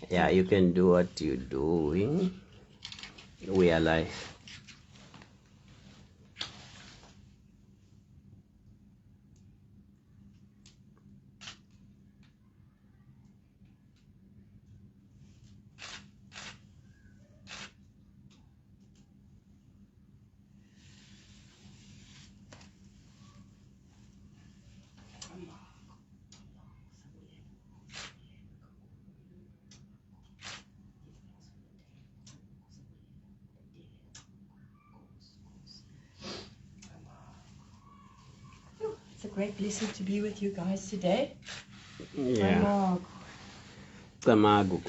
Yeah, you can do what you're doing. We are live. It's a great blessing to be with you guys today. Yeah. CAMAGU.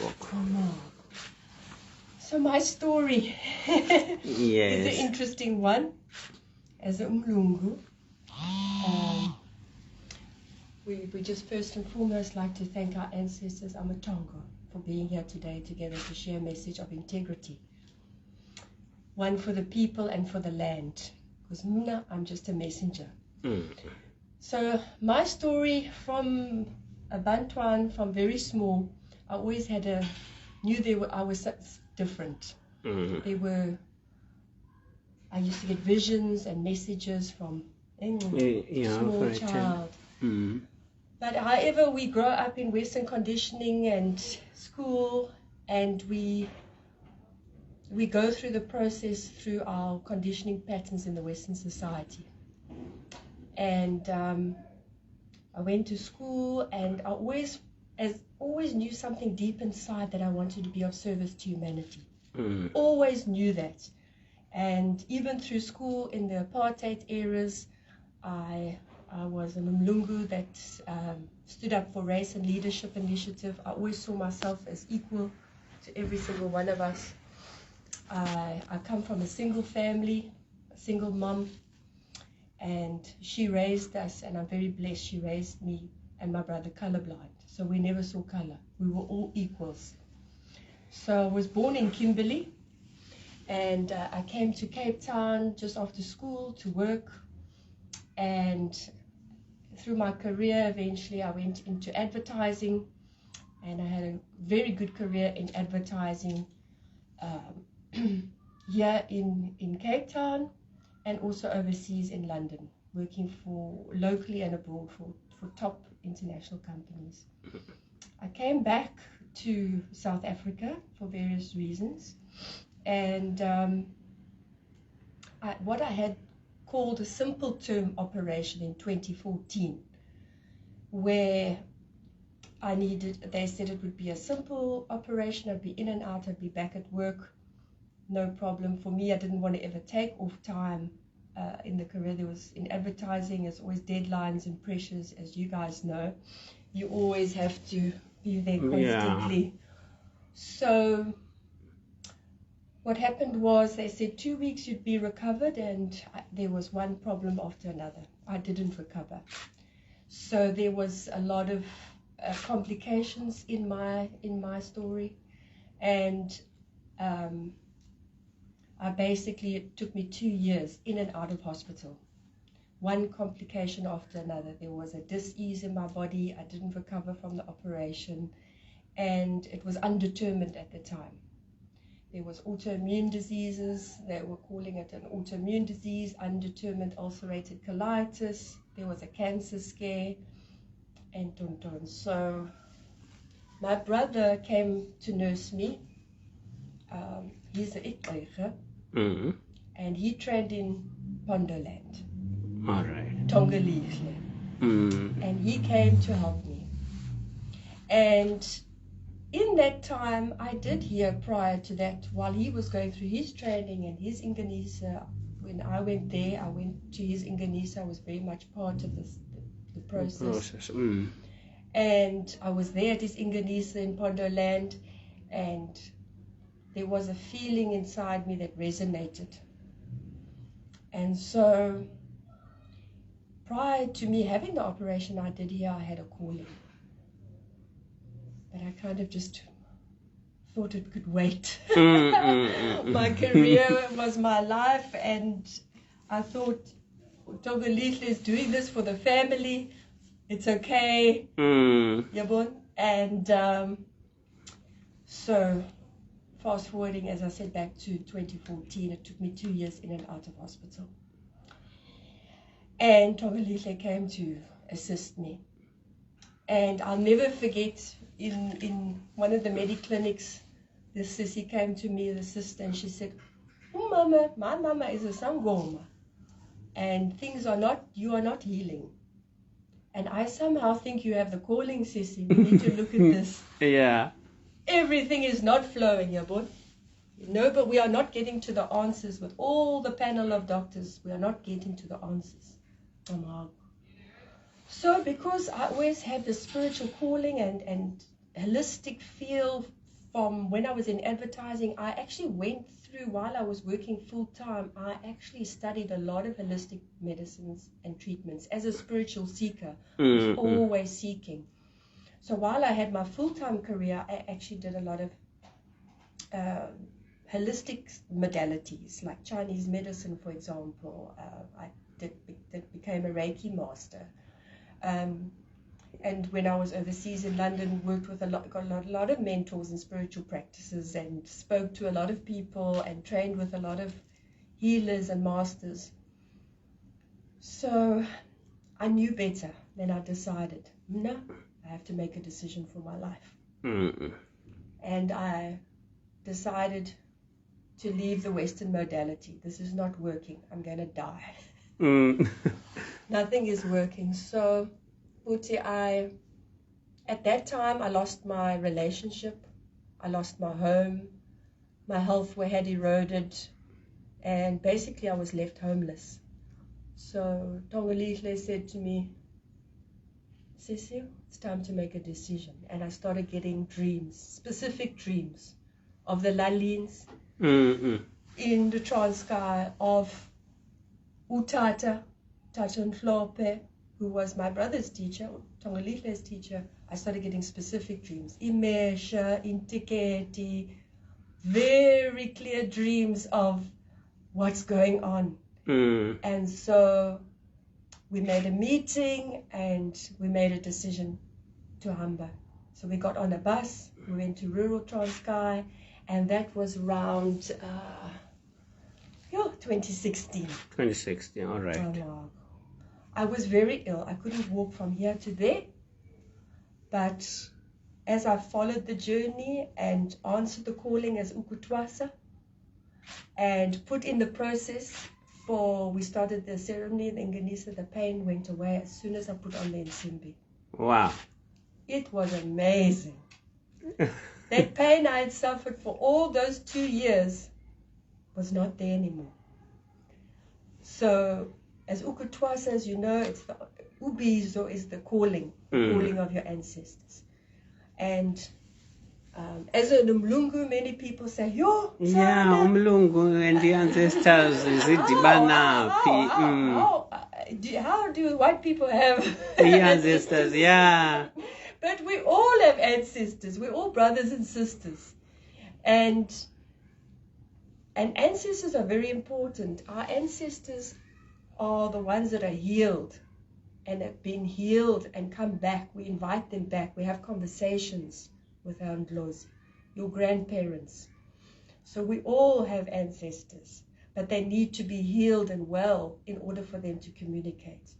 So my story Yes. is an interesting one. As an Umlungu, we just first and foremost like to thank our ancestors, Amatongo, for being here today together to share a message of integrity. One for the people and for the land. Because Muna, I'm just a messenger. So my story from a Bantuan, from very small, I always had I was different. I used to get visions and messages from small child. But however, we grow up in Western conditioning and school, and we go through the process through our conditioning patterns in the Western society. And I went to school, and I always knew something deep inside that I wanted to be of service to humanity. Always knew that. And even through school in the apartheid eras, I was an Umlungu that stood up for race and leadership initiative. I always saw myself as equal to every single one of us. I come from a single family, a single mom, and she raised us, and I'm very blessed. She raised me and my brother colorblind, so we never saw color. We were all equals. So I was born in Kimberley, and I came to Cape Town just after school to work, and through my career eventually I went into advertising, and I had a very good career in advertising here in Cape Town, and also overseas in London, working for locally and abroad for top international companies. I came back to South Africa for various reasons, and what I had called a simple term operation in 2014, where they said it would be a simple operation. I'd be in and out, I'd be back at work, no problem. For me, I didn't want to ever take off time in the career. There was, in advertising, there's always deadlines and pressures, as you guys know. You always have to be there constantly. Yeah. So what happened was they said 2 weeks you'd be recovered, and there was one problem after another. I didn't recover. So there was a lot of complications in my story, and it took me 2 years in and out of hospital. One complication after another. There was a dis-ease in my body. I didn't recover from the operation, and it was undetermined at the time. There was autoimmune diseases. They were calling it an autoimmune disease, undetermined ulcerated colitis. There was a cancer scare, and tonton. So my brother came to nurse me. He's an Igqhira, and he trained in Pondoland. All right. Tongalighle. And he came to help me. And in that time, I did hear prior to that, while he was going through his training and his Inganisa, when I went there, I went to his Inganisa. I was very much part of the process. And I was there at his Inganisa in Pondoland, and there was a feeling inside me that resonated. And so prior to me having the operation I did here, I had a calling. But I kind of just thought it could wait. My career was my life, and I thought Tongalighle is doing this for the family. It's okay. Yabon. And so, fast forwarding, as I said, back to 2014, it took me 2 years in and out of hospital. And Tongalihle came to assist me. And I'll never forget, in one of the mediclinics, the sissy came to me, the sister, and she said, Mama, my mama is a sangoma. And you are not healing. And I somehow think you have the calling, sissy. We need to look at this. Yeah. Everything is not flowing, Yabon. No, but we are not getting to the answers with all the panel of doctors. We are not getting to the answers. So because I always had the spiritual calling and holistic feel from when I was in advertising, I actually went through, while I was working full-time, I actually studied a lot of holistic medicines and treatments. As a spiritual seeker, I was always seeking. So while I had my full-time career, I actually did a lot of holistic modalities, like Chinese medicine, for example. I became a Reiki master. And when I was overseas in London, worked with got a lot of mentors in spiritual practices and spoke to a lot of people and trained with a lot of healers and masters. So I knew better. Then I decided, no, I have to make a decision for my life. And I decided to leave the Western modality. This is not working. I'm going to die. Nothing is working. So, Buti, at that time, I lost my relationship. I lost my home. My health had eroded. And basically, I was left homeless. So, Tongalihle said to me, Sissy, it's time to make a decision. And I started getting dreams, specific dreams, of the Lalins in the Transkei, of Utata, Tatanhlope, who was my brother's teacher, Tongalihle's teacher. I started getting specific dreams. Imesha, Intiketi, very clear dreams of what's going on. And so we made a meeting and we made a decision to Hamba. So we got on a bus, we went to rural Transkei, and that was around 2016. 2016, all right. I was very ill. I couldn't walk from here to there. But as I followed the journey and answered the calling as Ukutwasa and put in the process we started the ceremony, the Ngenisa, the pain went away as soon as I put on the Nsimbi. Wow. It was amazing. That pain I had suffered for all those 2 years was not there anymore. So, as Ukutwasa, as you know, it's the Ubizo is the calling of your ancestors. And as an Umlungu, many people say, Yo, yeah, Umlungu and the ancestors, is it how do white people have the ancestors? Yeah. But we all have ancestors. We're all brothers and sisters. And ancestors are very important. Our ancestors are the ones that are healed and have been healed and come back. We invite them back. We have conversations with our Ndlozi, your grandparents. So we all have ancestors, but they need to be healed and well in order for them to communicate.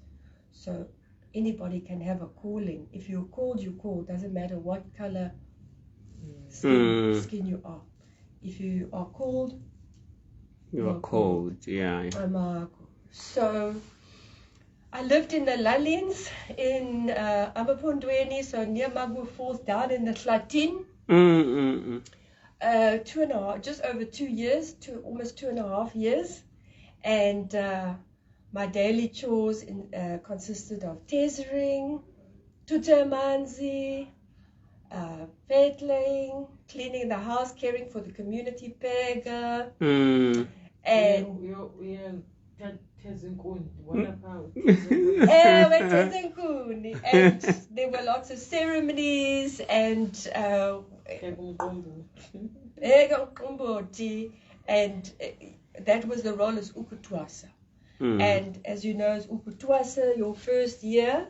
So anybody can have a calling. If you're called, you're called. Doesn't matter what color skin you are. If you are called, you are called. Yeah. So I lived in the Lalins in Amapondweni, so near Magu Falls, down in the Tlatin. 2.5, just over 2 years, almost 2.5 years. And my daily chores consisted of tethering, tutamanzi, fettling, cleaning the house, caring for the community pega, and and there were lots of ceremonies and that was the role as Ukutwasa. And as you know, as Ukutwasa, your first year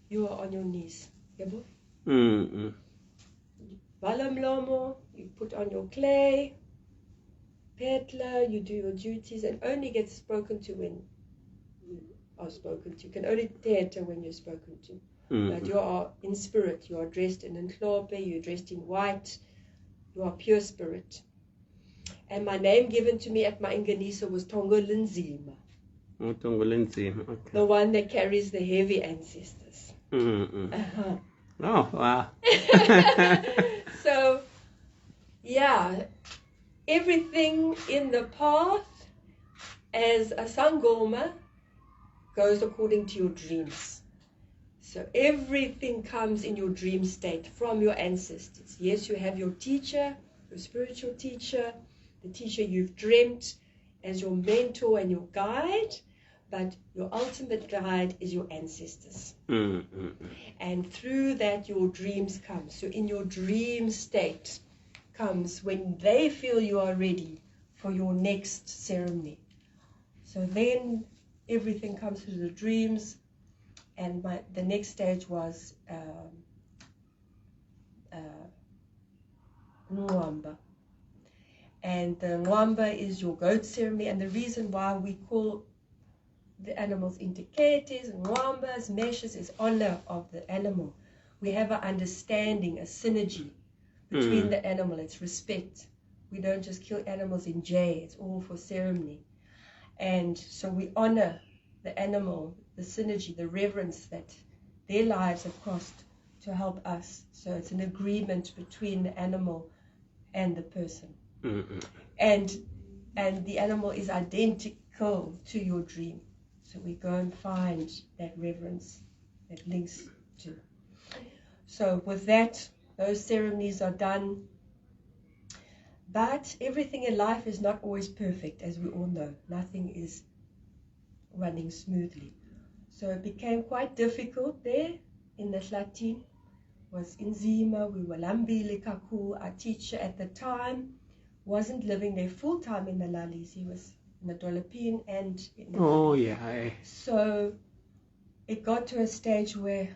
you are on your knees. Yabo? Mm-mm. Valamlomo, you put on your clay. Petla, you do your duties, and only get spoken to when you are spoken to. You can only theatre when you're spoken to. But you are in spirit. You are dressed in nhlope, you're dressed in white. You are pure spirit. And my name given to me at my Inganisa was Tongolinzima. Oh, Tongolinzima, okay. The one that carries the heavy ancestors. Oh, wow. So, yeah, everything in the path as a Sangoma goes according to your dreams. So everything comes in your dream state from your ancestors. Yes, you have your teacher, your spiritual teacher, the teacher you've dreamt as your mentor and your guide, but your ultimate guide is your ancestors. And through that, your dreams come. So in your dream state comes when they feel you are ready for your next ceremony. So then everything comes through the dreams. And the next stage was Nwamba. And the Nwamba is your goat ceremony. And the reason why we call the animals indicators, Nwambas, meshes is honor of the animal. We have an understanding, a synergy between the animal. It's respect. We don't just kill animals in jay. It's all for ceremony. And so we honor the animal, the synergy, the reverence that their lives have cost to help us. So it's an agreement between the animal and the person. And the animal is identical to your dream. So we go and find that reverence that links to. So with that, those ceremonies are done. But everything in life is not always perfect, as we all know. Nothing is running smoothly. So it became quite difficult there in the Latin. Was in Zima, we were Lambile Kaku. Our teacher at the time wasn't living there full time in the Lalis. He was in the Dolopine and in the So it got to a stage where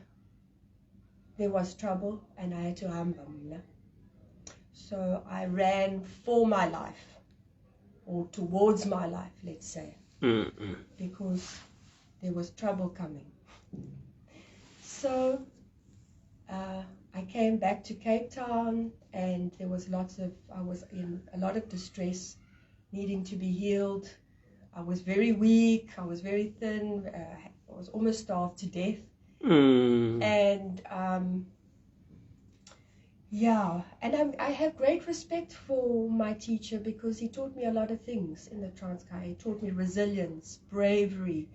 there was trouble and I had to hamba. So I ran for my life, or towards my life, let's say, because there was trouble coming. So I came back to Cape Town, and there was I was in a lot of distress, needing to be healed. I was very weak, I was very thin, I was almost starved to death. And and I have great respect for my teacher because he taught me a lot of things in the Transkei. He taught me resilience, bravery,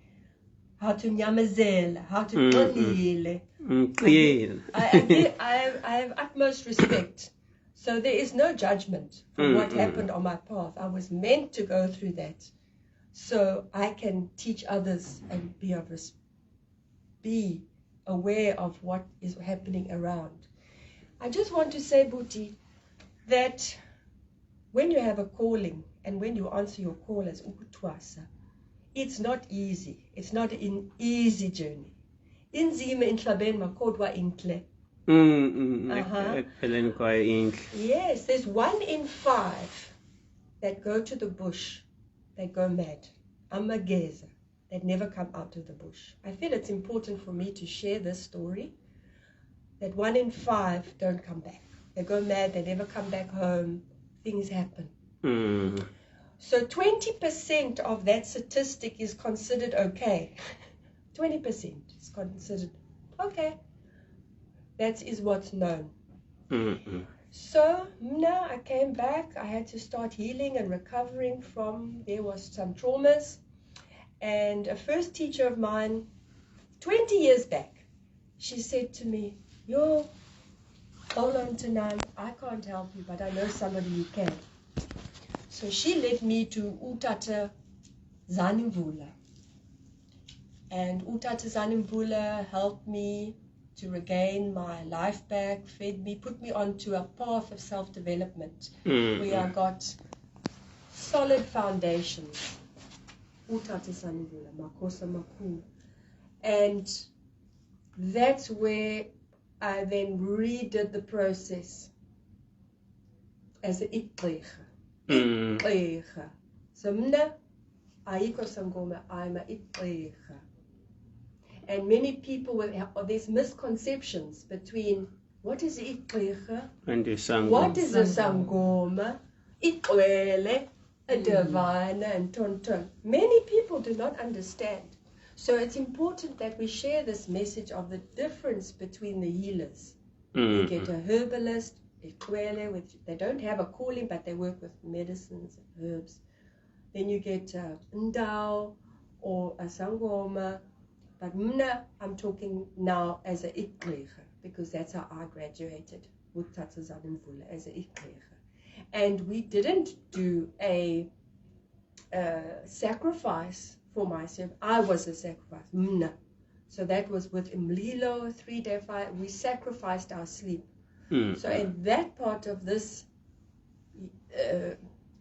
how to nyamazela, how to qolile. I have utmost respect. So there is no judgment for what happened on my path. I was meant to go through that so I can teach others and be aware of what is happening around. I just want to say, Buti, that when you have a calling and when you answer your call as ukutwasa, it's not easy. It's not an easy journey. Inzima inhlaben makodwa inhle. Yes, there's 1 in 5 that go to the bush, that go mad. Amageza, that never come out of the bush. I feel it's important for me to share this story, that 1 in 5 don't come back. They go mad, they never come back home, things happen. So 20% of that statistic is considered okay. 20% is considered okay. That is what's known. So now I came back. I had to start healing and recovering from, there was some traumas. And a first teacher of mine, 20 years back, she said to me, "Yo, hold on tonight. I can't help you, but I know somebody who can." So she led me to Utata Zanimvula. And Utata Zanimvula helped me to regain my life back, fed me, put me onto a path of self-development where I got solid foundations. Utata Zanimvula, Makosa Makulu. And that's where I then redid the process as an Igqhira. Igqhira. So mna ayikho sangoma, I'm an Igqhira. And many people there's misconceptions between what is Igqhira and the sangoma. What is a sangoma, Igqwele, a divine, and tonton. Many people do not understand. So it's important that we share this message of the difference between the healers. You get a herbalist, Igqwele, which they don't have a calling, but they work with medicines and herbs. Then you get Ndao or a sangoma. But mna, I'm talking now as a Igqhira, because that's how I graduated with Gogo Nomvuka as a Igqhira. And we didn't do a sacrifice for myself. I was a sacrifice, mna. So that was with Mlilo, 3-day fire. We sacrificed our sleep. So in that part of this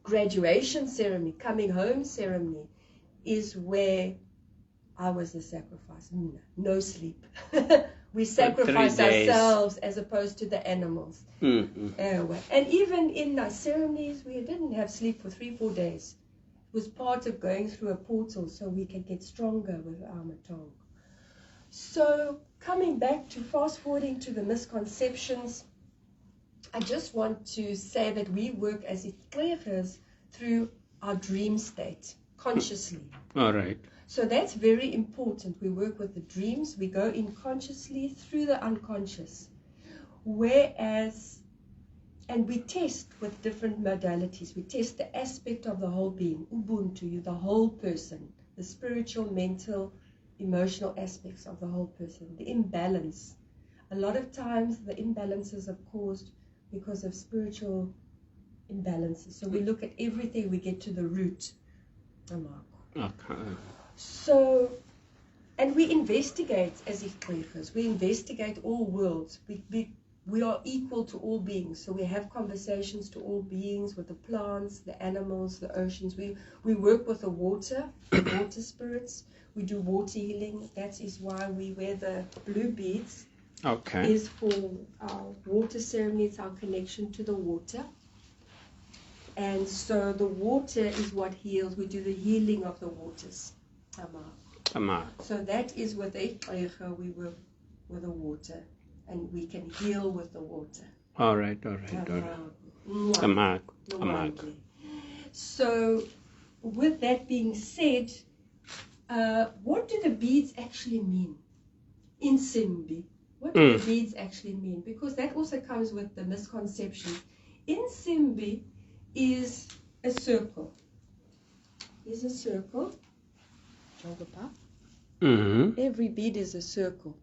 graduation ceremony, coming home ceremony, is where I was the sacrifice. No sleep. We sacrifice ourselves as opposed to the animals. And even in our ceremonies, we didn't have sleep for 3-4 days. It was part of going through a portal so we can get stronger with our matong. So coming back to fast forwarding to the misconceptions, I just want to say that we work as Igqhiras through our dream state, consciously. All right. So that's very important. We work with the dreams. We go in consciously through the unconscious. And we test with different modalities. We test the aspect of the whole being, Ubuntu, the whole person, the spiritual, mental, emotional aspects of the whole person, the imbalance. A lot of times the imbalances are caused because of spiritual imbalances. So we look at everything, we get to the root. Okay. So, and we investigate as Igqhiras. We investigate all worlds. We are equal to all beings. So we have conversations to all beings, with the plants, the animals, the oceans. We work with the water spirits. We do water healing. That is why we wear the blue beads. Okay. Is for our water ceremony. It's our connection to the water. And so the water is what heals. We do the healing of the waters. So that is with Igqhira, we work with the water, and we can heal with the water. All right. So with that being said, what do the beads actually mean? In Simbi, what do the beads actually mean? Because that also comes with the misconception. In Simbi is a circle. Is a circle. Every bead is a circle.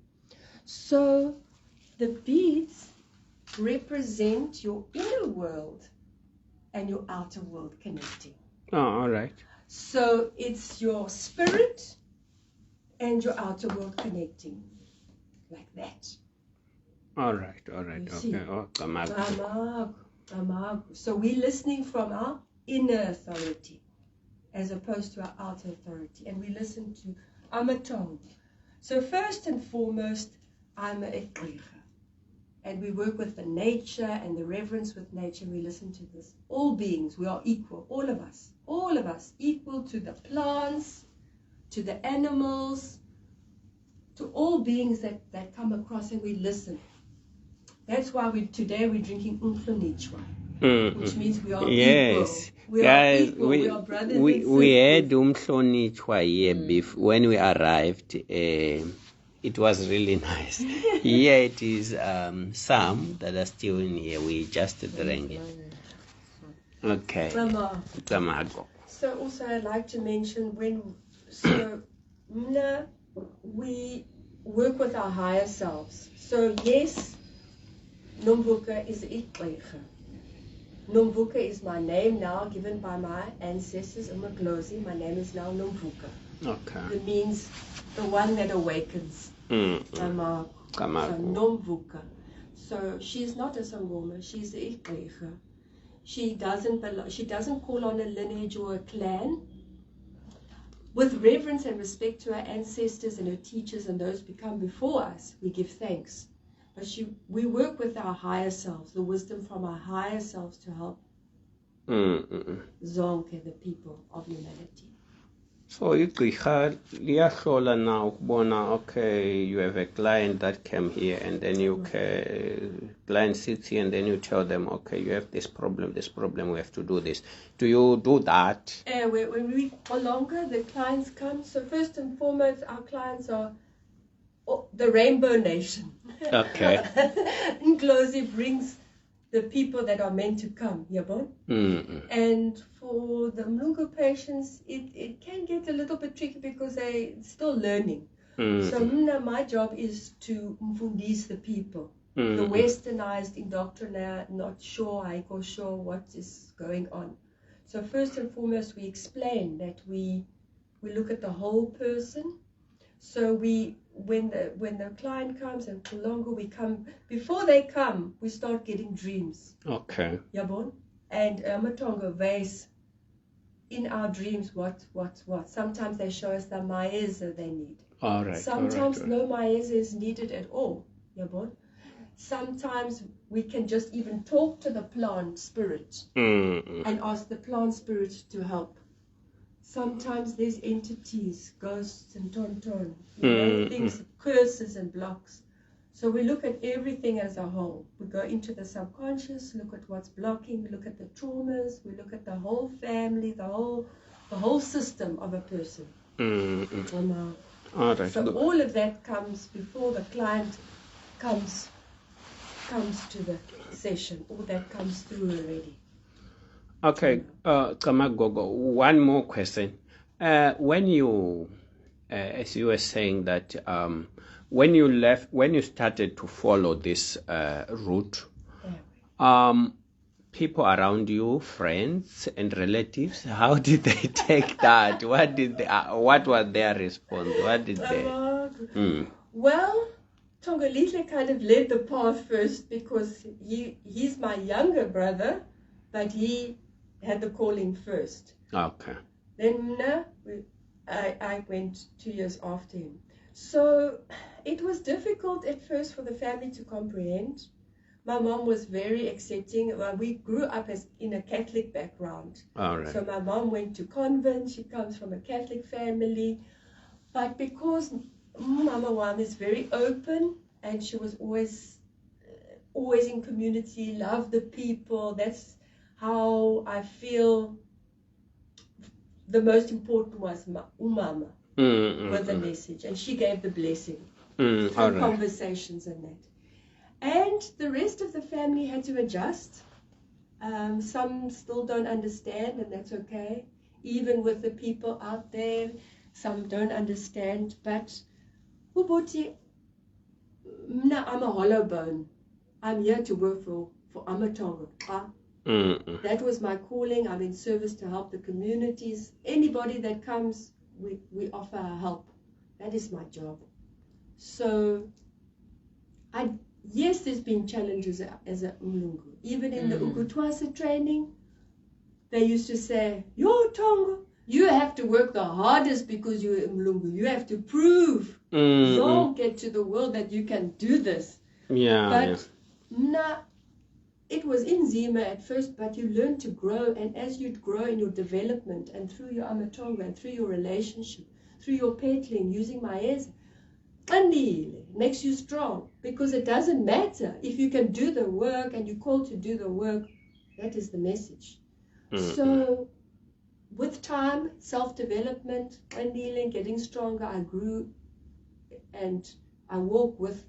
So the beads represent your inner world and your outer world connecting. Oh, all right. So it's your spirit and your outer world connecting, like that. All right. Okay. Oh, CAMAGU. So we're listening from our inner authority as opposed to our outer authority, and we listen to our matong. So first and foremost, I'm a Igqhira, and we work with the nature and the reverence with nature. We listen to this. All beings, we are equal, all of us, equal to the plants, to the animals, to all beings that come across, and we listen. That's why today we're drinking ONGUMLUNGU, which means we are equal. We are equal. We are brothers and sisters. We had ONGUMLUNGU here when we arrived. It was really nice. Here it is some that are still in here. We just drank it. Okay. CAMAGU. So also I'd like to mention we work with our higher selves. So yes, Nomvuka is Igqhira. Nomvuka is my name now, given by my ancestors, Umaglozi. My name is now Nomvuka. Okay. It means the one that awakens. CAMAGU. So Nomvuka. So she's not a sangoma, she's a Igqhira. She doesn't call on a lineage or a clan. with reverence and respect to our ancestors and our teachers and those become before us, we give thanks. But we work with our higher selves, the wisdom from our higher selves to help zonke, the people of humanity. So Igqhira liyahlola now ukubona, okay, you have a client that came here and then client sits here and then you tell them, okay, you have this problem, we have to do this. Do you do that? When we for longer, the clients come. So first and foremost, our clients are the Rainbow Nation. Okay. Nglozi brings the people that are meant to come, yabon? And for the Mlungu patients, it can get a little bit tricky because they're still learning. So my job is to mfundis the people. The westernized, indoctrinated, not sure, I go sure what is going on. So first and foremost, we explain that we look at the whole person. So when the client comes and Kulongo, we come, before they come, we start getting dreams. Okay. Yabon? And Matongo vase in our dreams what. Sometimes they show us the maeza they need. All right. Sometimes no maeza is needed at all. Yabon? Sometimes we can just even talk to the plant spirit and ask the plant spirit to help. Sometimes there's entities, ghosts and tonton, things, curses and blocks. So we look at everything as a whole. We go into the subconscious, look at what's blocking, we look at the traumas, we look at the whole family, the whole system of a person. All right. So all of that comes before the client comes to the session. All that comes through already. Okay, CAMAGU, one more question. When you, as you were saying that when you started to follow this route, people around you, friends and relatives, how did they take that? What was their response? What did they? Well, Tongolile kind of led the path first because he's my younger brother, but he had the calling first. Okay. Then I went 2 years after him. So it was difficult at first for the family to comprehend. My mom was very accepting. Well, we grew up in a Catholic background. All right. So my mom went to convent. She comes from a Catholic family. But because Mama Wan is very open and she was always in community, loved the people, that's how I feel the most important was Umama with the message, and she gave the blessing through conversations and that. And the rest of the family had to adjust. Some still don't understand, and that's okay. Even with the people out there, some don't understand. But Ubuti, I'm a hollow bone. I'm here to work for Amatongo. That was my calling. I'm in service to help the communities. Anybody that comes, we offer our help. That is my job. So, yes, there's been challenges as a Mlungu. Even in the Ukutwasa training, they used to say, Yo, Tongo, you have to work the hardest because you're Mlungu. You have to prove. Don't get to the world that you can do this. But it was in Zima at first, but you learn to grow, and as you grow in your development and through your Amatonga and through your relationship, through your petling, using Maeza, makes you strong, because it doesn't matter if you can do the work and you're called to do the work. That is the message. So with time, self-development, getting stronger, I grew, and I walk with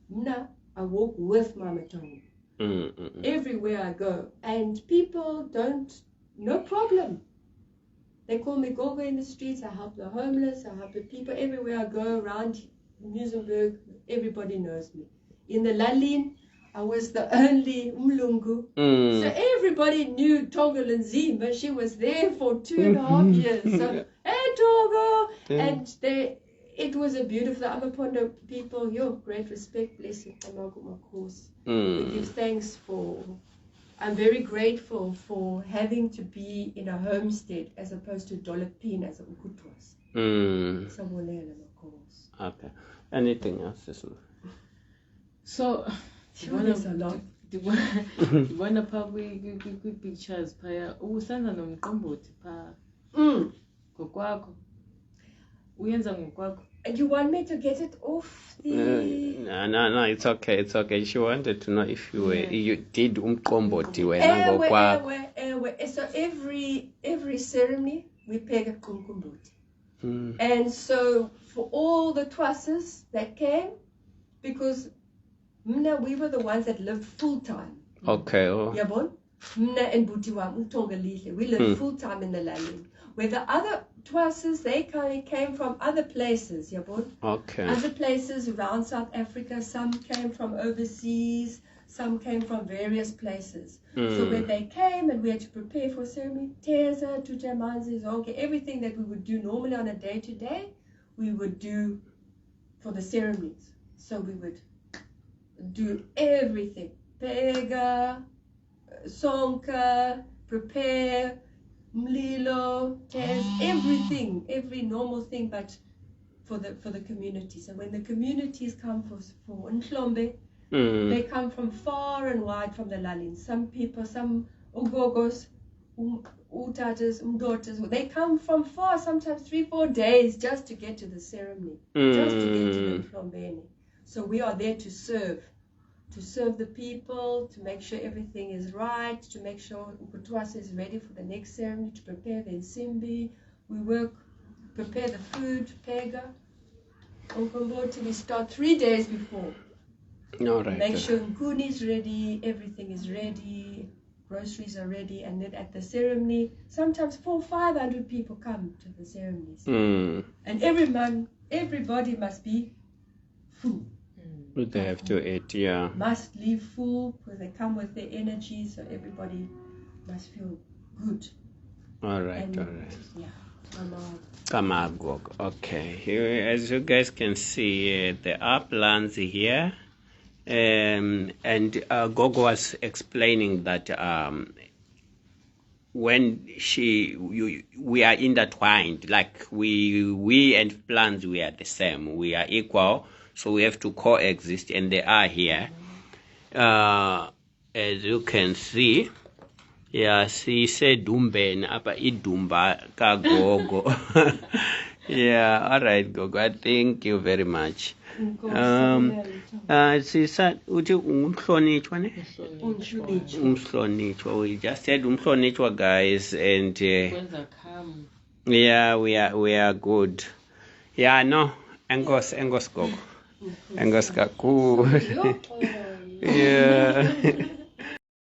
Mama Tonga. Everywhere I go, and people no problem. They call me Gogo in the streets. I help the homeless, I help the people everywhere I go around MUIZENBERG. Everybody knows me. In the Lalin, I was the only Umlungu. So everybody knew Tongo Linzima. She was there for 2.5 years. So, hey Tongo! And it was a beautiful Amapondo people, great respect, blessing, we give thanks I'm very grateful for having to be in a homestead as opposed to Dolopine as a Ukutwas. Okay. Anything else? So, there's a lot. Ndibona phaa kwi-pictures phaya usenza nomqombothi phaa ngokwakho uyenza ngokwakho. You want me to get it off the... No, it's okay. She wanted to know if you did umqombothi wena ngokwakho. So every ceremony we peg a kumkumbuti. And so for all the twases that came, because we were the ones that lived full time. Okay. Yabon? Mna and Butiwa, we lived full time in the Lalin. Where the other twases, they came from other places, Yabon? Okay. Other places around South Africa. Some came from overseas. Some came from various places. So when they came and we had to prepare for ceremony, Teza, Tujamanzi, Zonke, everything that we would do normally on a day-to-day, we would do for the ceremonies. So we would do everything. Pega, Sonka, prepare, Mlilo, Tez, everything, every normal thing, but for the community. So when the communities come for Nhlombe, they come from far and wide from the Lalin. Some people, some Ugogos, Utatas, daughters, they come from far, sometimes 3-4 days just to get to the ceremony, just to get to the Nhlombeni. So we are there to serve the people, to make sure everything is right, to make sure Ukutwasa is ready for the next ceremony, to prepare the Nsimbi. We prepare the food, Pega. Unkomboti, we start 3 days before. All right. Make sure Nkuni is ready, everything is ready, groceries are ready, and then at the ceremony, sometimes 400-500 people come to the ceremonies. And everybody must be full. They have to eat, yeah. Must leave full because they come with their energy, so everybody must feel good. All right. Yeah. CAMAGU. Okay. Here, as you guys can see, there are plants here. And Gogo was explaining that when we are intertwined, like we and plants, we are the same. We are equal, so we have to coexist, and they are here. As you can see, yeah, she said Dumben, apa idumba ka Gogo. Yeah, all right, Gogo. Thank you very much. Sisa uthi umhlonitshwa ne? Umhlonitshwa. We just said umhlonitshwa, guys, and yeah, we are good. Yeah, no, engos Gogo. Engos kakhulu. Yeah.